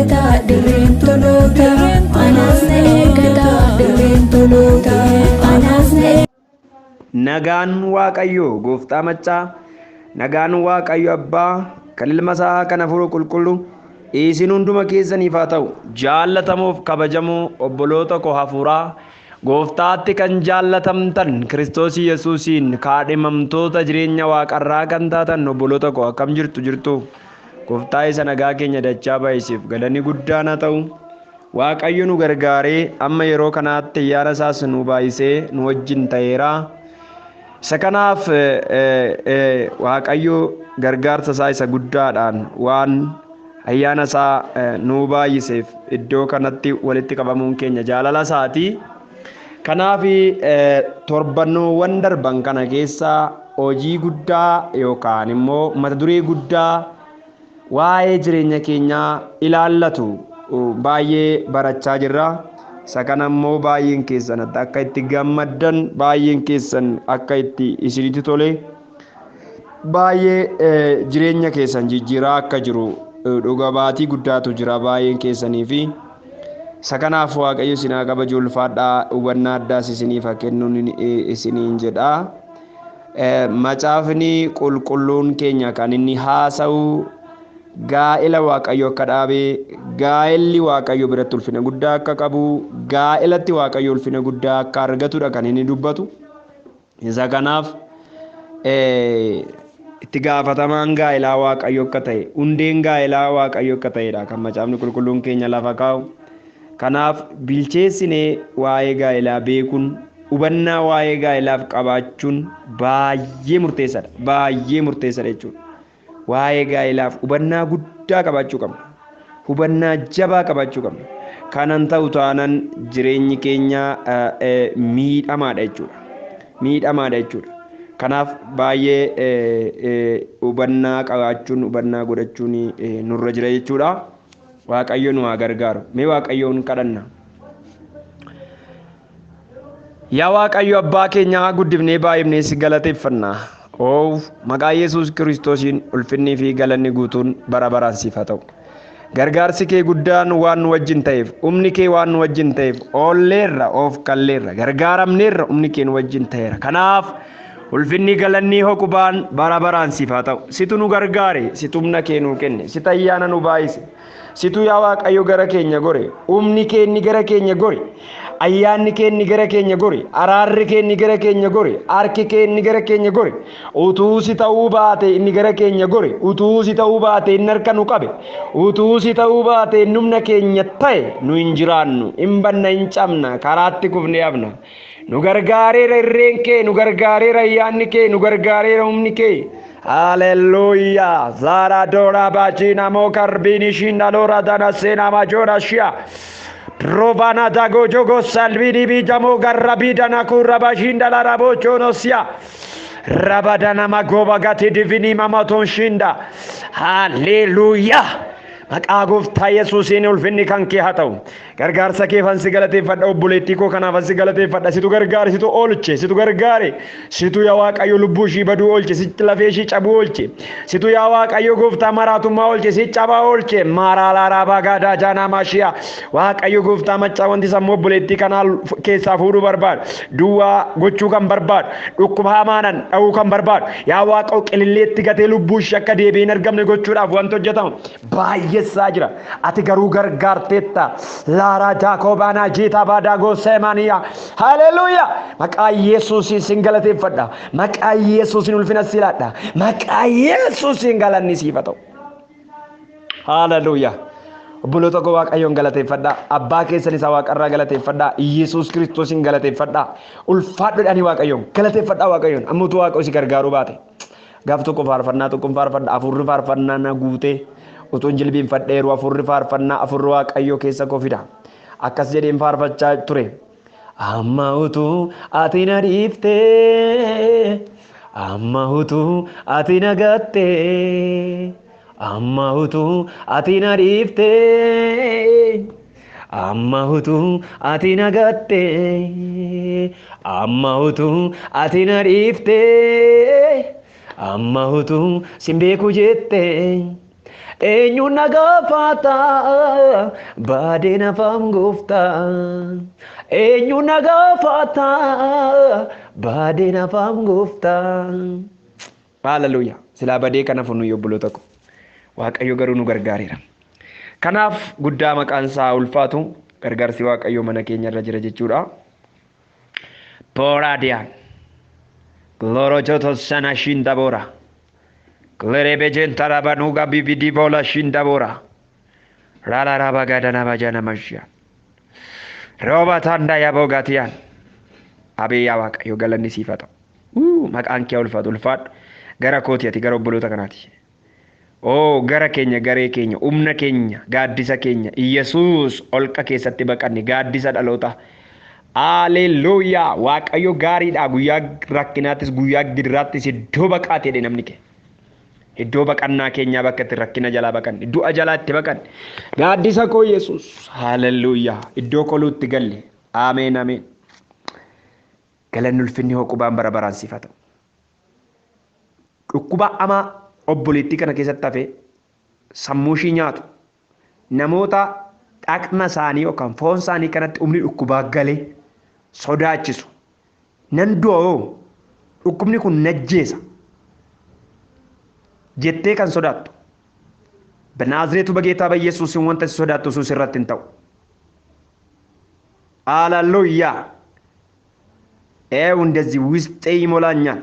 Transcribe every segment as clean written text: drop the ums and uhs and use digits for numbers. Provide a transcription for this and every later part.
eeggata dirreen toloota anaas na eeggata dirreen toloota anaas na Nagaan Waaqayyoo gooftaa maccaa nagaan Waaqayyo abbaa kan ilma isaa kan hafuura qulqulluu isin hunduma keessaniif haa ta'u. Jaallatamoof kabajamoo obboloota koo hafuuraa gooftaatti kan jaallatamtan Kiristoos Yesuusiin kaadhimamtoota jireenya waaqarraa kan taatan obboloota koo akkam jirtu gooftaa isa nagaa keenya dachaa baay'isiif galanni guddaan haa ta'u. Waaqayyo nu gargaaree amma yeroo kanaatti ayyaana isaas nu baay'isee nu wajjin ta'eera. Isa kanaaf Waaqayyo gargaarsa isaa isa guddaadhaan waan ayyaana isaa nu baay'iseef iddoo kanatti walitti qabamuun keenya jaalala isaati. Kanaaf torbannoowwan darban kana keessa hojii guddaa yookaan immoo mata duree guddaa waa'ee jireenya keenyaa ilaallatu baay'ee barachaa jirra. Isa kana immoo baay'een keessan akka itti gammaddan baay'een keessan akka itti isinitti tole baay'ee jireenya keessan jijjiiraa akka jiru dhuga baatii guddaatu jira baay'een keessanii fi isa kanaaf Waaqayyo isin haa kabaju ulfaadhaa hubannaa addaas isiniif haa kennuun isiniin jedha. Macaafni qulqulluun keenya kan inni haasa'u gaa'ela Waaqayyo akka dhaabee gaa'elli Waaqayyo biratti ulfina guddaa akka qabu gaa'elatti Waaqayyo ulfina guddaa akka argatudha kan inni dubbatu. Isa kanaaf itti gaafatamaan gaa'elaa Waaqayyo akka ta'e hundeen gaa'elaa Waaqayyo akka ta'edha kan macaafni qulqulluun keenya lafa kaa'u. Kanaaf bilcheessinee waa'ee gaa'elaa beekuun hubannaa waa'ee gaa'elaaf qabaachuun baay'ee murteessaadha jechuudha. Waa'ee gaa'elaaf hubannaa guddaa qabaachuu qabna. Hubannaa jabaa qabaachuu qabna. Kanan ta'u taanaan jireenyi keenya miidhamaadha jechuudha. Kanaaf baay'ee hubannaa qabaachuun hubannaa godhachuun nurra jira jechuudha. Waaqayyo nu haa gargaaru. Mee Waaqayyoon kadhanna. Yaa Waaqayyo abbaa keenyaa guddifnee baay'ifnee si galateeffanna. Maqaa Yesuus Kiristoosiin ulfinnii fi galanni guutuun bara baraan siif haa ta'u. Gargaarsi kee guddaan waan nu wajjin ta'eef, humni kee waan nu wajjin ta'eef, oolleerra of kalleerra, gargaaramneerra humni kee nu wajjin ta'eera. Kanaaf ulfinni galanni hokubaan bara baraan siif haa ta'u. Situ nu gargaare, situ humna kee nuu kenne, situ ayyaana nu baay'ise. Situ yaa Waaqayyo gara keenya gore, humni kee inni gara keenya gore. Ayyaanni kee inni gara keenya gore, araarri kee inni gara keenya gore, harki kee inni gara keenya gore. Utuu si ta'uu baate inni gara keenya gore, utuu si ta'uu baate inni harka nu qabe, utuu si ta'uu baate inni humna keenya ta'e nu hin jiraannu, hin banna hin cabna, karaatti kufnee hafna. Nu gargaareera irreen kee, nu gargaareera ayyaanni kee, nu gargaareera humni kee. Hallelujah. Zara dora bajina mo karbini shinda lora dana sena majora shia. Provana dago jogo salvini bijamo garrabida na kurabashinda la rabochono sia. Rabadana magoba gati divini mamaton shinda. Hallelujah. Maqaa gooftaa Yesuusiin ulfinni kan kee haa ta'u. Gargaarsa kee fansi galateeffadha obboleettii koo kanaaf fansi galateeffadha. Situ gargaare, situ oolche, situ gargaare. Situ yaa Waaqayyo lubbuu ishii baduu oolche, sitti lafee ishii cabuu oolche. Situ yaa Waaqayyo gooftaa maraatummaa oolche, sitti cabaa oolche. Maaraalaa raabaa gaadaa jaanaa maashiyaa. Waaqayyo gooftaa maccaa wanti sammuu obboleettii kanaa keessaa fuudhuu barbaadu. Duwwaa gochuu kan barbaadu. Dhukkuba hamaanan dha'uu kan barbaadu. Yaa Waaqayyo qililleetti gatee lubbuu ishii akka deebi'ee hin argamne gochuudhaaf wanti hojjetamu baay'eessaa jira. Ati garuu gargaarteetta. Lara Jakobana Jita Badago Semania. Hallelujah. Maqaa Yesuusiin sin galateeffadha. Maqaa Yesuusiin ulfina silaadha. Maqaa Yesuusiin galanni siif haa ta'u. Hallelujah. Obboloota koo Waaqayyoon galateeffadha. Abbaa keessan isa Waaqarraa galateeffadha. Yesuus Kiristoosiin galateeffadha. Ulfaadhodhaanii Waaqayyoon galateeffadha Waaqayyoon. Ammuutu Waaqayyo si gargaaruu baate. Gaaf tokko faarfannaa tokkoon faarfadha. Afurri faarfannaa na guutee. Utuun jilbiinfadheeru afurri faarfannaa afurri Waaqayyo keessa koo fida. Akkas jedheen faarfachaa ture. Amma utuu ati na dhiiftee, amma utuu ati na gattee, amma utuu ati na dhiiftee, amma utuu ati na gattee, amma utuu ati na dhiiftee, amma utuu sin beeku jettee. eenyu na gaafata baadee nafaam gooftaa eenyu na gaafata baadee nafaam gooftaa. Hallelujah. Silaa badee kana funnu yobboloota ko Waaqayyo garuu nu gargaareera. Kanaaf guddaa maqaan isaa ulfaatu gargaarsi Waaqayyo mana keenya irra jira jechuudha. Poraadiyaa Glorojoto sana shindabora Glerebejen tarabanuga bibidi bola shindabora Rala rabagada nabajana mashia Roba tanda ya bogatian Abi ya Waaqayyo galanni siifata. Maqaan kee ulfaatu gara kootiati gara obboloota kanaati. Gara keenya garee keenya humna keenya gaaddisa keenya Yesuus olqa keessatti baqanne gaaddisa dhaloota. Haleluuyaa. Waaqayyo gaariidha. Guyyaa rakkinaattis guyyaa gidirraattis iddoo baqaatee namni kee. Iddoo baqannaa keenyaa bakka itti rakkina jalaa baqanne du'a jalaa itti baqanne gaaddisa koo Yesuus. Haleluuyaa. Iddoo koluutti galle. Ameen ameen. Galanni ulfinni hoqubaan bara baraan siifata. Dhukkuba ama obboleettii kana keessatti hafe sammuu ishii nyaatu namoota dhaqna isaanii yookaan foon isaanii kanatti humni dhukkubaa galee sodaachisu. Nan du'oo dhukkubni kun najjeesa jettee kan sodaattu በናዝሬቱ በጌታ በኢየሱስ ስም ወንተ sodaattu ሱስ irratti hin ta'u. ሃሌሉያ እንደዚህ ውስጤ ይሞላኛል።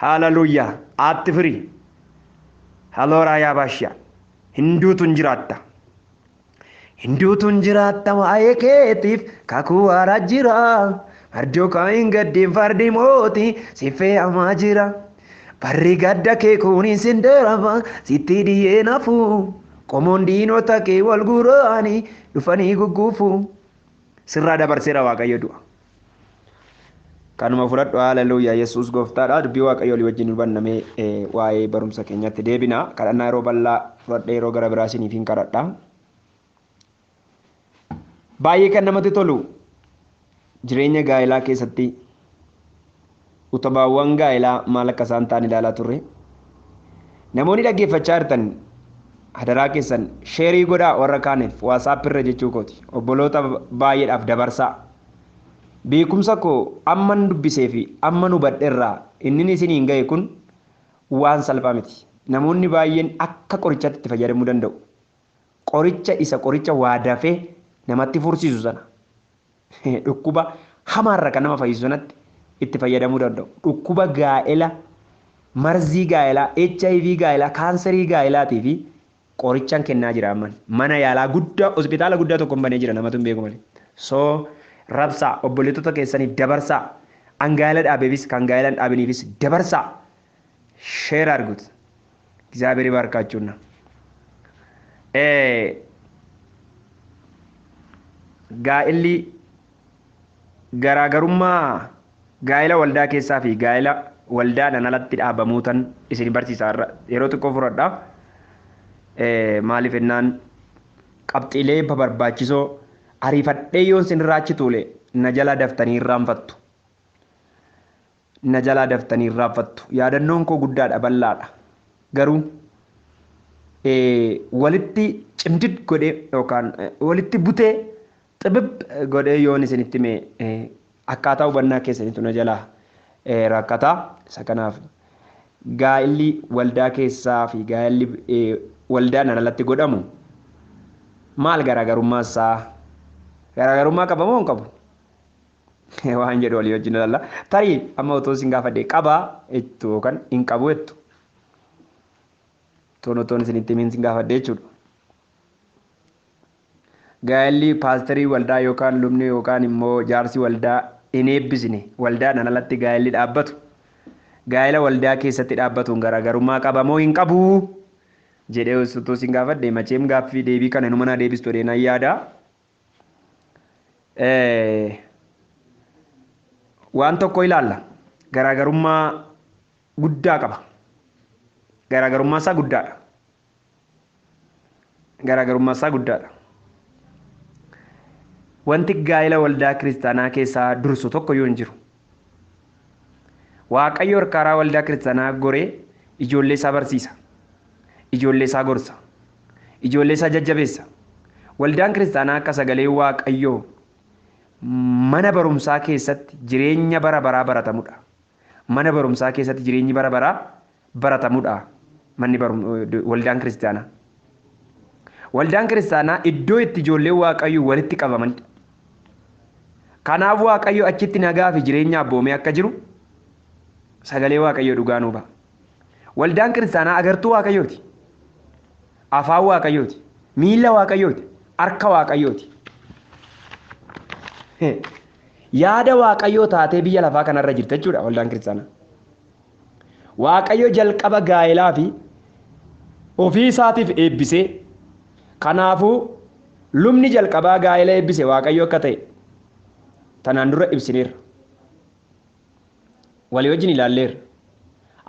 ሃሌሉያ አትፍሪ። ሃሎራ ያባሻ hinduutu jiraata waa'ee keetiif kakuu haaraa jira. Ardoo kaayin gaddiin fardi mootii siffee hamaa jira. Barri gadda kee kunis hin daraba sitti dhiyyee nafu. Qomoon diinota kee wal guranii dhufanii gugguufu. Sirraa dabarseera Waaqayyo du'a. Kanuma fudhadhu. Haleluuyaa. Yesuus gooftaadha. Dubbii Waaqayyo olii wajjin hubannamee waa'ee barumsa keenyatti deebina. Kadhannaa yeroo bal'aa fudhadhee yeroo gara biraa isiniif hin kadhadha. Baay'ee kan namatti tolu jireenya gaa'elaa keessatti utubaawwan gaa'elaa maal akka isaan ta'an ilaalaa turre. Namoonni dhaggeeffachaa jirtan hadaraa keessan sheerii godhaa warra kaaniif waasaap irra jechuu kooti. Obboloota baay'eedhaaf dabarsaa. Beekumsa koo amman dubbisee fi amman hubadheerraa inni isiniin ga'e kun waan salphaa miti. Namoonni baay'een akka qorichaatti itti fayyadamuu danda'u. Qoricha waa dafee namatti fursiisu sana dhukkuba hamaarra kan nama fayyisu sanatti itti fayyadamuu danda'u. Dhukkuba gaa'ela, marzii gaa'elaa, HIV gaa'elaa, kaanserii gaa'elaatii fi qorichaan kennaa jira amman. Mana yaalaa guddaa, hospitaala guddaa tokko banee jira namatu hin beeku malee. Rabsaa obboleettota keessaniif dabarsaa. An gaa'ela dhaabeefis kan gaa'ela hin dhaabiniifis dabarsaa. Sheer arguut. እግዚአብሔር ይባርካችሁና gaa'elli garaagarummaa gaa'ela waldaa keessaa fi gaa'ela waldaadhaan alatti dhaabamuutan isin barsiisaa yeroo xiqqoo furadhaaf maaliif ennaan qabxiilee barbaachisoo ariifadhee yoon isin raachituule na jalaa daftanii irraanfattu. Yaadannoon koo guddaadha bal'aadha. Garuu walitti cimdid godhee yookaan walitti butee xibib godhee yoon isinitti mee akkaataa hubannaa keessaniitu na jalaa rakkataa. Isa kanaaf gaa'elli waldaa keessaa fi gaa'elli waldaan alatti godhamu maal garaagarummaa isaa? Garaagarummaa qaba moo hin qabu? Waan jedhu walii wajjin ilaalla. Tarii amma otoo isin gaafadhee qabaa jettu yookaan hin qabu jettu. Toon isinitti himin isin gaafadhee jechuudha. Gaa'elli paasterii waldaa yookaan lubni yookaan immoo jaarsi waldaa hin eebbisne waldaadhaan alatti gaa'elli dhaabbatu. Gaa'ela waldaa keessatti dhaabbatuun garaagarummaa qaba moo hin qabu jedhee osoo isin gaafadhee macheem gaaffii deebii kana numa naa deebistu dheenan yaada. Waan tokko ilaalla. Garaagarummaa guddaa qaba. Garaagarummaa isaa guddaadha. Wanti gaa'ela waldaa kiristaanaa keessaa dursu tokko yoo hin jiru. Waaqayyo harkaaraa waldaa kiristaanaa goree ijoollee isaa barsiisa. Ijoollee isaa gorsa. ijoollee isaa jajjabeessa. Waldaan kiristaanaa akka sagalee Waaqayyoo mana barumsaa keessatti jireenya bara baraa baratamudha. Mana barumsaa keessatti jireenyi bara baraa baratamudha. Waldaan kiristaanaa. Waldaan kiristaanaa iddoo itti ijoollee Waaqayyoo walitti qabamanidha. Kanaaf Waaqayyo achitti nagaa fi jireenya abboomee akka jiru sagalee Waaqayyoo dhugaa nuu ba'a. Waldaan kiristaanaa agartuu Waaqayyooti. Afaan Waaqayyooti. Miila Waaqayyooti. Harka Waaqayyooti. Yaada Waaqayyoo taatee biyya lafaa kanarra jirti jechuudha waldaan kiristaanaa. Waaqayyo jalqaba gaa'elaa fi ofii isaatiif eebbisee kanaafuu lubni jalqabaa gaa'ela eebbise Waaqayyo akka ta'e tanaan dura ibsineerra. Walii wajjin ilaalleerra.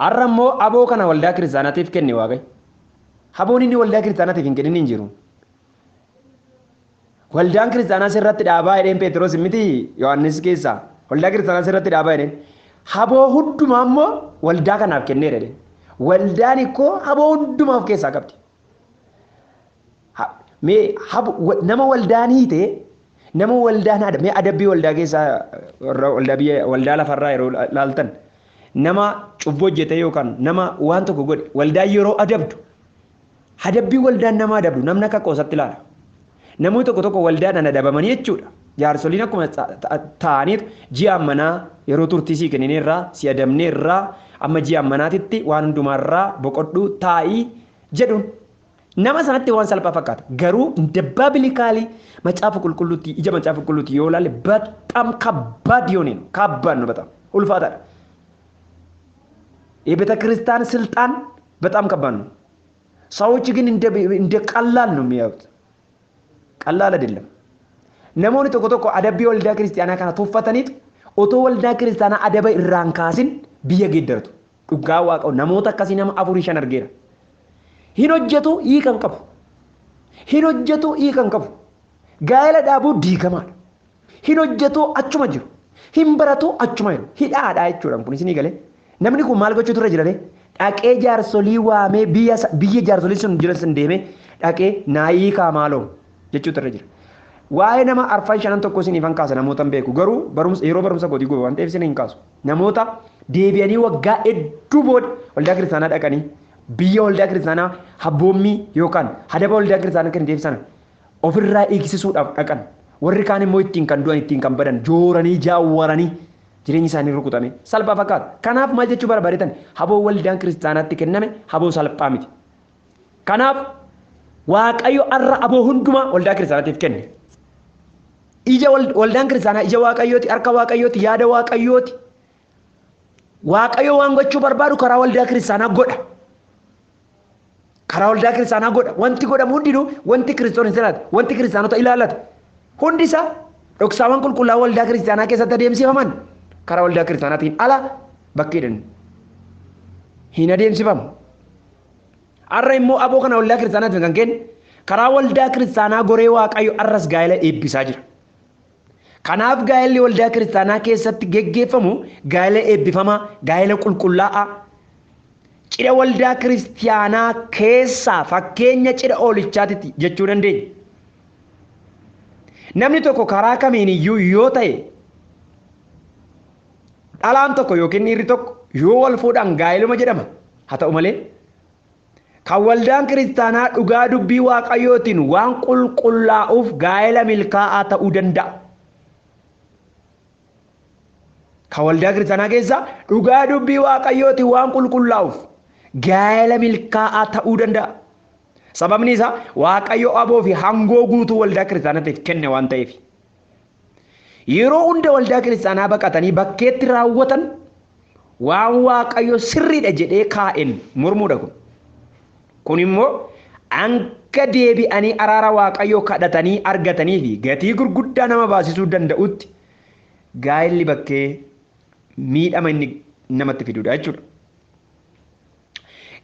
Har'a immoo aboo kana waldaa kiristaanaatiif kenne Waaqayyo. Aboon inni waldaa kiristaanaatiif hin kennin hin jiru. Waldaan kiristaanaa sirratti dhaabaa jedheen Pheexroos miti Yohaannis keessaa waldaa kiristaanaa sirratti dhaabaa jedheen. Aboo hundumaa immoo waldaa kanaaf kenneera jedheen. Waldaan ikkoo aboo hundumaa of keessaa qabdi. Nama waldaan hiite nama waldaan mee adabbii waldaa keessaa waldaa lafarraa yeroo laaltan nama cubboo hojjete yookaan nama waan tokko godhe waldaan yeroo adabdu adabbii waldaan nama adabdu namni akka qoosatti ilaala. Namoonni tokko waldaadhaan adabamanii jechuudha. Jaarsoliin akkuma ta'aniit ji'a ammanaa yeroo turtii sii kennineerraa si adabneerraa amma ji'a ammanaatitti waan hundumaarraa boqodhuu taa'ii jedhuun. Nama sanatti waan salphaa fakkaata. Garuu dabbaa bilikaalii macaafa qulqulluutti ija macaafa qulqulluutti yoo ilaalle በጣም ከባድ የሆነ ነው። ከባድ ነው። በጣም ኡልፋታ ነው። የቤተ ክርስቲያን ስልጣን በጣም ከባድ ነው። ሰዎች ግን እንደ ቀላል ነው የሚያዩት። ቀላል አይደለም። namoonni tokko tokko adabbii waldaa kiristaanaa kana tuffataniit otoo waldaa kiristaanaa adaba irraan kaasin biyya geeddaratu. Dhugaa Waaqaa namoota akkasii nama 4-5 argeera. Hin hojjetu hiikan qabu. Hin hojjetu hiikan qabu. Gaa'ela dhaabuu diigamaadha. Hin hojjetu achuma jiru. Hin baratu achuma jiru. Hidhaadha jechuudha kun isinii galee. Namni kun maal gochuutu irra jira dhaqee jaarsolii waamee biyya jaarsolii sun jiran sun deemee dhaqee naayii kaamaaloo jechuutu irra jira. Waa'ee nama 4-5 tokko isin ifan kaasa namoota hin beeku garuu yeroo barumsa gootii gobe waan ta'eef isin hin kaasu. Namoota deebi'anii waggaa hedduu booda waldaa kiristaanaa dhaqanii biyya waldaa kiristaanaa habboommii yookaan adaba waldaa kiristaanaa kan deebisan ofirraa eegsisuudhaaf dhaqan. Warri kaan immoo ittiin kan du'an ittiin kan badan jooranii jaawwaranii jireenyi isaanii rukutame salphaa fakkaata. Kanaaf maal jechuu barbaadetan haboo waldaan kiristaanaatti kenname haboo salphaa miti. Kanaaf Waaqayyo har'a aboo hundumaa waldaa kiristaanaatiif kenne. Ija waldaan kiristaanaa ija Waaqayyooti, harka Waaqayyooti, yaada Waaqayyooti. Waaqayyo waan gochuu barbaadu karaa waldaa kiristaanaa godha. Karaa waldaa kiristaanaa godha. Wanti godhamu hundinuu wanti kiristoon ilaallata, wanti kiristaanota ilaallata. Hundi isaa dhoksaawwan qulqullaa'oo waldaa kiristaanaa keessatti adeemsifaman karaa waldaa kiristaanaatiin ala bakkeedhaan hin adeemsifamu. Har'a immoo aboo kana waldaa kiristaanaatiin kan kenne karaa waldaa kiristaanaa goree Waaqayyo har'as gaa'ela eebbisaa jira. Kanaaf gaa'elli waldaa kiristaanaa keessatti geggeeffamu gaa'ela eebbifamaa, gaa'ela qulqullaa'aa. Cidha waldaa kiristaanaa keessaa fakkeenya cidha oolichaatitti jechuu dandeenya. Namni tokko karaa kamiin iyyuu yoo ta'e dhalaan tokko yookiin dhiirri tokko yoo wal fuudhan gaa'eluma jedhama. Haa ta'u malee kan waldaan kiristaanaa dhugaa dubbii Waaqayyootiin waan qulqullaa'uuf gaa'ela milkaa'aa ta'uu danda'a. Kan waldaa kiristaanaa keessa dhugaa dubbii Waaqayyootiin waan qulqullaa'uuf gaa'ela milkaa'aa ta'uu danda'a. Sababni isaa Waaqayyo aboo fi hangoo guutuu waldaa kiristaanaatiif kenne waan ta'eef. Yeroo hunda waldaa kiristaanaa baqatanii bakkeetti raawwatan waan Waaqayyo sirriidha jedhee kaa'een mormuudha kun. Kun immoo hanga deebi'anii araara Waaqayyoo kadhatanii argatanii fi gatii gurguddaa nama baasisuu danda'utti gaa'elli bakkee miidhama inni namatti fiduudha jechuudha.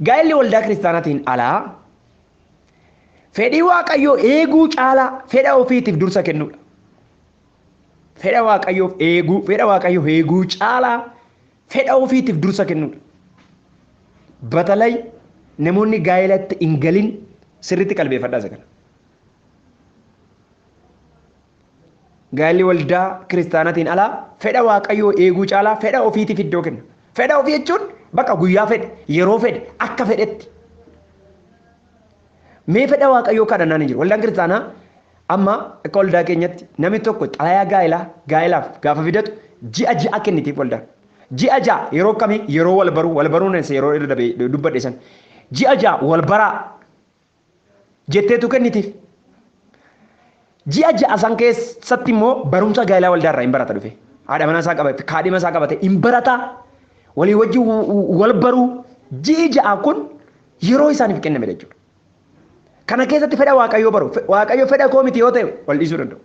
Gaa'elli waldaa kiristaanaatiin alaa fedhii Waaqayyoo eeguu caalaa fedha ofiitiif dursa kennuudha. Fedha Waaqayyoo eeguu caalaa fedha ofiitiif dursa kennuudha. Batalay namoonni gaa'elatti hin galin sirriitti qalbeeffadhaa isa kana. Gaa'elli waldaa kiristaanatiin alaa fedha waaqayyoo eeguu caalaa fedha ofiitiif iddoo kenna. Fedha ofii jechuun bakka guyyaa fedhe, yeroo fedhe, akka fedhetti. Mee fedha waaqayyoo kadhannaan hin jiru. Waldaan kiristaanaa amma akka waldaa keenyatti namni tokko xalayaa gaa'elaaf gaafa fidatu ji'a kennitiif waldaan. Ji'a yeroo kamii yeroo wal baruun yeroo irra dubbadhe san. Ji'a wal baraa jetteetu kennitiif. Ji'a san keessatti immoo barumsa gaa'elaa waldaa irraa hin barata dhufe. Haadha manaa isaa qabate, kaadhima isaa qabate hin barata. Walii wajjin wal baruu ji'a kun yeroo isaaniif kenname jechuudha. Kana keessatti fedha waaqayyoo baru. Waaqayyoo fedha koo miti yoo ta'e wal dhiisuu danda'u.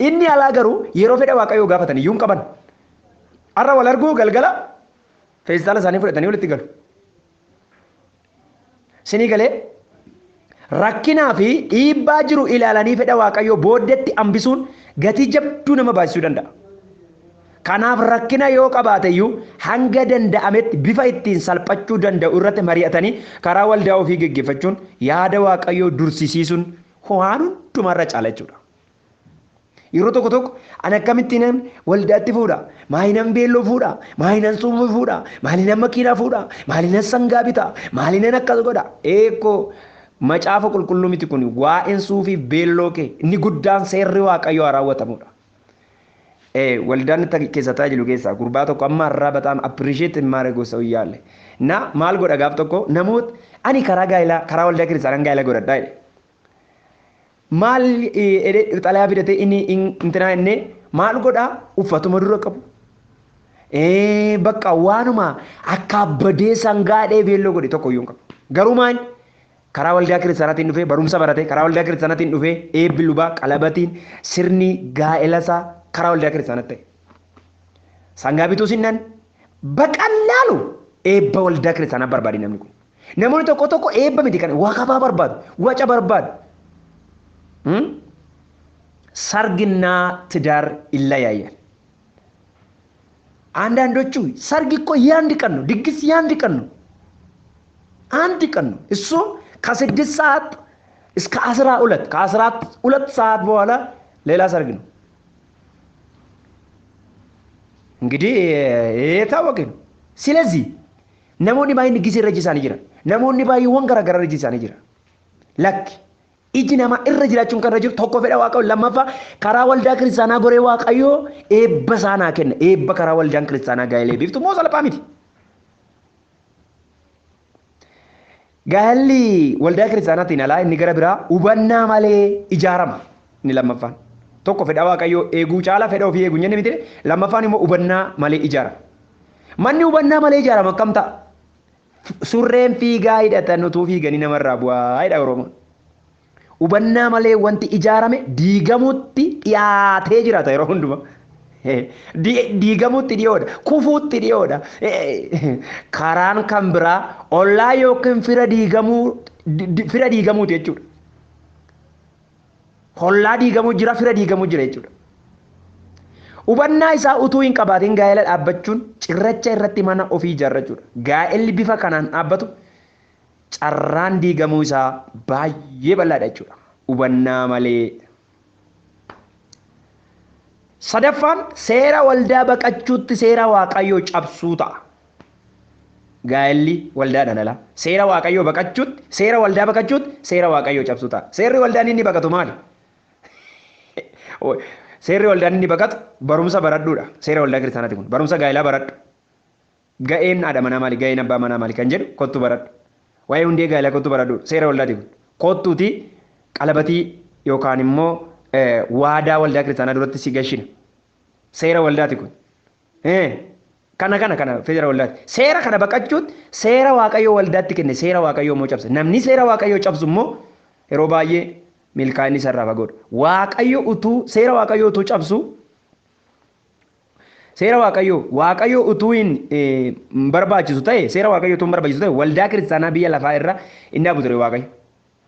Inni alaa garuu yeroo fedha waaqayyoo gaafatan iyyuu hin qaban. Har'a wal arguu galgala feestaala isaanii fudhatanii walitti galu. Sinii galee rakkinaa fi dhiibbaa jiru ilaalanii fedha waaqayyoo booddeetti hambisuun gatii jabduu nama baasisuu danda'a. Kanaaf rakkina yoo qabaate iyyuu hanga danda'ametti bifa ittiin salphachuu danda'u irratti mari'atanii karaa waldaa ofii geggeeffachuun yaada waaqayyoo dursisiisuun waan hundumarra caala jechuudha. Yeroo tokko ani akkamittiin waldaatti fuudha, maayinan beelloo fuudha, maayinan summii fuudha, maayinan makiinaa fuudha, maayinan sangaa bitaa, maayinan akkas godha. Eekoo macaafa qulqulluu miti kun waa'een suufii beelloo kee inni guddaan seerri waaqayyoo haa raawwatamudha. Waldaan keessa tajaajilu keessaa gurbaa tokko amma irraa bataam appreciate maare gosa uyyaalle. Na maal godha gaaf tokko namoota ani karaa gaa'elaa karaa waldaa kiristaanaa gaa'ela godhadhaa jedhe. Maal xalayaa fidatee inni intinaa inni maal godhaa uffatuma dura qabu. Bakka waanuma akka badee sangaadhee beelloo godhe tokko iyyuu hin qabu. Garuu maal karaa waldaa kiristaanaatiin dhufee barumsa barate karaa waldaa kiristaanaatiin dhufee eebbi lubaa qalabatiin sirni gaa'elasaa karaa waldaa kiristaanaatti ta'e. Sangaa bituu sinnaan baqallaalu eebba waldaa kiristaanaa barbaade namni kun. Namoonni tokko eebba miti kan waaqabaa barbaadu, waca barbaadu. ሰርግና ትዳር ይለያያል። አንዳንዶቹ ሰርግ እኮ የአንድ ቀን ነው፣ ድግስ የአንድ ቀን ነው፣ አንድ ቀን ነው። እሱ ከ6 ሰዓት እስከ 12 ከ12 ሰዓት በኋላ ሌላ ሰርግ ነው። እንግዲህ የታወቀ ነው። ስለዚህ namoonni baay'een ጊዜ irra jisaanii jira, namoonni baay'een garaagara irra jisaanii jira. Lakki iji nama irra jiraachuun kan irra jiru tokko fedha waaqayyoo, lammaffaa karaa waldaa kiristaanaa goree waaqayyoo eebba saanaa kenna. Eebba karaa waldaan kiristaanaa gaa'elee biiftu moo salphaa miti. Gaa'elli waldaa kiristaanaatiin alaa inni gara biraa hubannaa malee ijaarama. Inni lammaffaan tokko fedha waaqayyoo eeguu caala fedha ofii eeguu jenne miti. Lammaffaan immoo hubannaa malee ijaarama. Manni hubannaa malee ijaarama akkam ta'a? Surreen fiigaa hidhatan utuu fiiganii namarraa bu'aa jedha Oromoon. Hubannaa malee wanti ijaarame diigamuutti dhiyaatee jiraata yeroo hundumaa. Diigamuutti dhiyoodha, kufuutti dhiyoodha. Karaan kan biraa ollaa yookiin fira diigamuuti jechuudha. Ollaa diigamuu jira, fira diigamuu jira jechuudha. Hubannaa isaa utuu hin qabaatiin gaa'ela dhaabbachuun cirracha irratti mana ofii ijaarrachuudha. Gaa'elli bifa kanaan dhaabbatu carraan diigamuu isaa baay'ee bal'aadha jechuudha. Hubannaa malee. Sadaffaan seera waldaa baqachuutti seera waaqayyoo cabsuu ta'a. Gaa'elli waldaadhaan alaa seera waaqayyoo baqachuutti seera waldaa baqachuutti seera waaqayyoo cabsuu ta'a. Seerri waldaan inni baqatu maali? Seerri waldaan inni baqatu barumsa baradhuudha. Seera waldaa kiristaanaati kun barumsa gaa'elaa baradhu. Ga'een haadha manaa maali? Ga'een abbaa manaa maali? Kan jedhu kottu baradhu. Waa'ee hundee gaa'elaa kottu baradhuudha. Seera waldaati kun kottuuti qalabatii yookaan immoo waadaa waldaa kiristaanaa duratti si gashina. Seera waldaati kun. Kana seera waldaati. Seera kana baqachuutti seera waaqayyoo waldaatti kenne seera waaqayyoo immoo cabsa. Namni seera waaqayyoo cabsu immoo yeroo baay'ee milkaa'inni sarraa fagoodha. Waaqayyo utuu seera waaqayyoo utuu cabsu seera waaqayyoo utuu hin barbaachisu ta'e seera waaqayyoo utuu hin barbaachisu ta'e waldaa kiristaanaa biyya lafaa irra inni dhaabu ture waaqayyo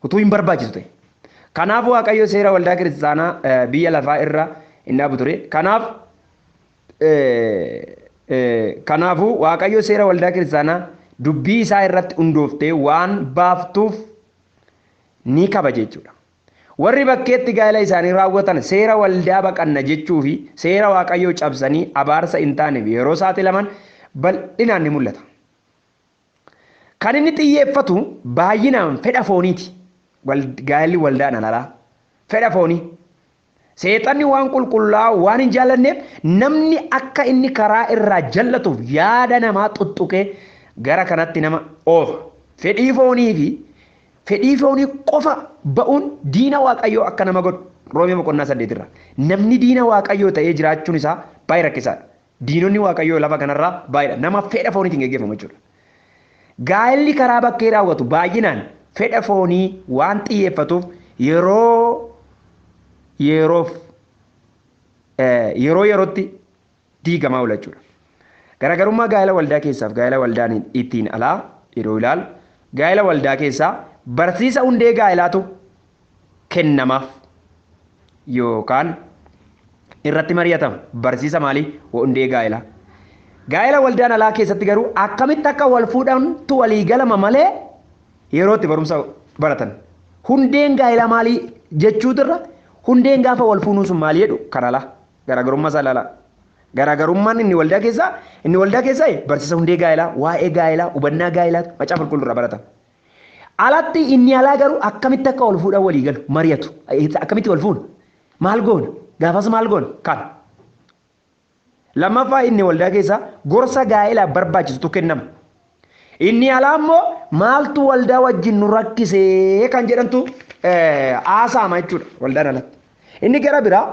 utuu hin barbaachisu ta'e. Kanaaf waaqayyo seera waldaa kiristaanaa biyya lafaa irra inni dhaabu ture. Kanaafuu waaqayyo seera waldaa kiristaanaa dubbii isaa irratti hundooftee waan baaftuuf ni kabaja jechuudha. Warri bakkeetti gaa'ela isaanii raawwatan seera waldaa baqanna jechuu fi seera waaqayyoo cabsanii abaarsa hin taaneef yeroo saaxilaman bal'inaan ni mul'ata. Kan inni xiyyeeffatu baay'inaan fedha fooniiti. Gaa'elli waldaan alaa fedha foonii. Seexanni waan qulqullaa'u waan hin jaallanneef namni akka inni karaa irraa jallatuuf yaada namaa tuttuqee gara kanatti nama oofa. Fedhii foonii qofa ba'uun diina waaqayyoo akka nama godhu Roomee boqonnaa 8 irra. Namni diina waaqayyoo ta'ee jiraachuun isaa baay'ee rakkisaadha. Diinonni waaqayyoo lafa kanarraa baay'eedha. Nama fedha fooniitiin geggeeffamu jechuudha. Gaa'elli karaa bakkee raawwatu baay'inaan fedha foonii waan xiyyeeffatuuf yerootti diigamaa oola jechuudha. Garaagarummaa gaa'ela waldaa keessaaf gaa'ela waldaan ittiin alaa yeroo ilaalu gaa'ela waldaa keessaa barsiisa hundee gaa'elaatu kennamaaf yookaan irratti mari'atama. Barsiisa maalii? Hundee gaa'elaa. Gaa'ela waldaan alaa keessatti garuu akkamitti akka wal fuudhantu walii galama malee yerootti barumsa baratan. Hundeen gaa'elaa maalii jechuutirra hundeen gaafa wal fuunuu sun maalii jedhu kan alaa garaagarummaa isaa ilaalaa. Garaagarummaan inni waldaa keessaa barsiisa hundee gaa'elaa, waa'ee gaa'elaa, hubannaa gaa'elaa macaafa qulqulluurraa baratan. Alatti inni alaa garuu akkamitti akka wal fuudhan walii galu mari'atu. Akkamitti wal fuuna? Maal goona? Gaafas maal goona? Kan. Lammaffaa inni waldaa keessaa gorsa gaa'elaa barbaachisutu kennama. Inni alaa immoo maaltu waldaa wajjin nu rakkisee kan jedhantu haasaama jechuudha waldaan alatti. Inni gara biraa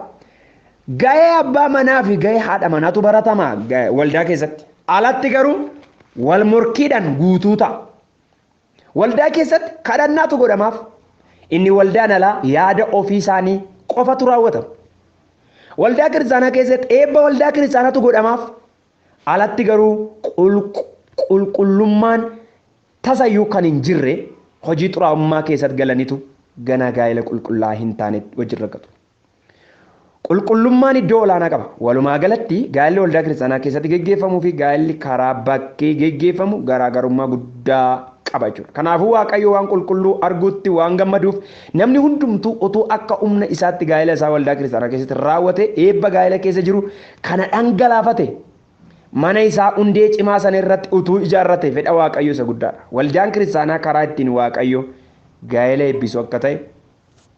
gahee abbaa manaa fi gahee haadha manaatu baratama waldaa keessatti. Alatti garuu wal morkiidhaan guutuu ta'a. Waldaa keessatti kadhannaatu godhamaaf. Inni waldaan alaa yaada ofii isaanii qofatu raawwatama. Waldaa kiristaanaa keessatti eebba waldaa kiristaanaatu godhamaaf. Alatti garuu qulqullummaan tasayyuu kan hin jirre hojii xuraa'ummaa keessatti galanitu gana gaa'ela qulqullaa hin taane wajjin rakkatu. Qulqullummaan iddoo olaanaa qaba. Walumaa galatti gaa'elli waldaa kiristaanaa keessatti geggeeffamuu fi gaa'elli karaa bakkee geggeeffamu garaagarummaa guddaa qaba jechuudha. Kanaafuu Waaqayyo waan qulqulluu arguutti waan gammaduuf namni hundumtuu utuu akka humna isaatti gaa'ela isaa waldaa kiristaanaa keessatti raawwate eebba gaa'ela keessa jiru kana dhangalaafate mana isaa hundee cimaa sana irratti utuu ijaarrate fedha Waaqayyo isa guddaadha. Waldaan kiristaanaa karaa ittiin Waaqayyo gaa'ela eebbisu akka ta'e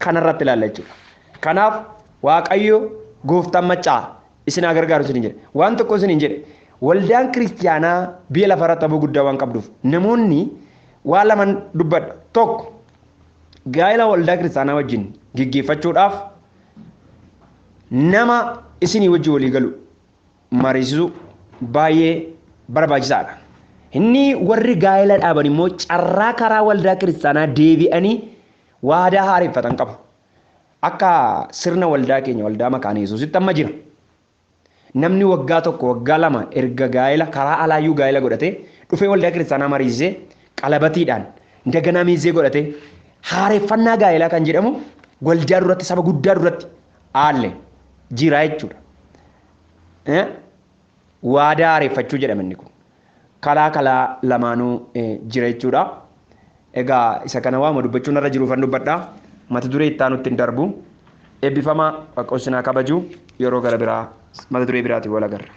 kanarratti ilaalla jechuudha. Kanaaf Waaqayyo gooftaan maccaa isin haa gargaaru isin jedhe. Waan tokko isin jedhe waldaan kiristaanaa biyya lafarra tabuu guddaa waan qabduuf namoonni waan lama dubbadha. Tokko gaa'ela waldaa kiristaanaa wajjin gaggeeffachuudhaaf nama isinii wajjin walii galu mariisisu baay'ee barbaachisaadha. Inni warri gaa'ela dhaaban immoo carraa karaa waldaa kiristaanaa deebi'anii waadaa haareffatan qabu. Akka sirna waldaa keenya waldaa makaana Yesuusitti amma jira. Namni waggaa tokko waggaa lama erga gaa'ela karaa alaayyuu gaa'ela godhatee dhufee waldaa kiristaanaa mariisisee qalabatiidhaan daganaa miizee godhatee haareffannaa gaa'elaa kan jedhamu waldaa duratti saba guddaa duratti aalle jira jechuudha. Waadaa haareffachuu jedhama inni kun. Kalaa lamaanuu jira jechuudha. Egaa isa kana waama dubbachuun irra jiruufan dubbadhaa. Mata duree itti aanutti hin darbu. Eebbifamaa Waaqni isin haa kabaju yeroo gara biraa mata duree biraatiin wal agarra.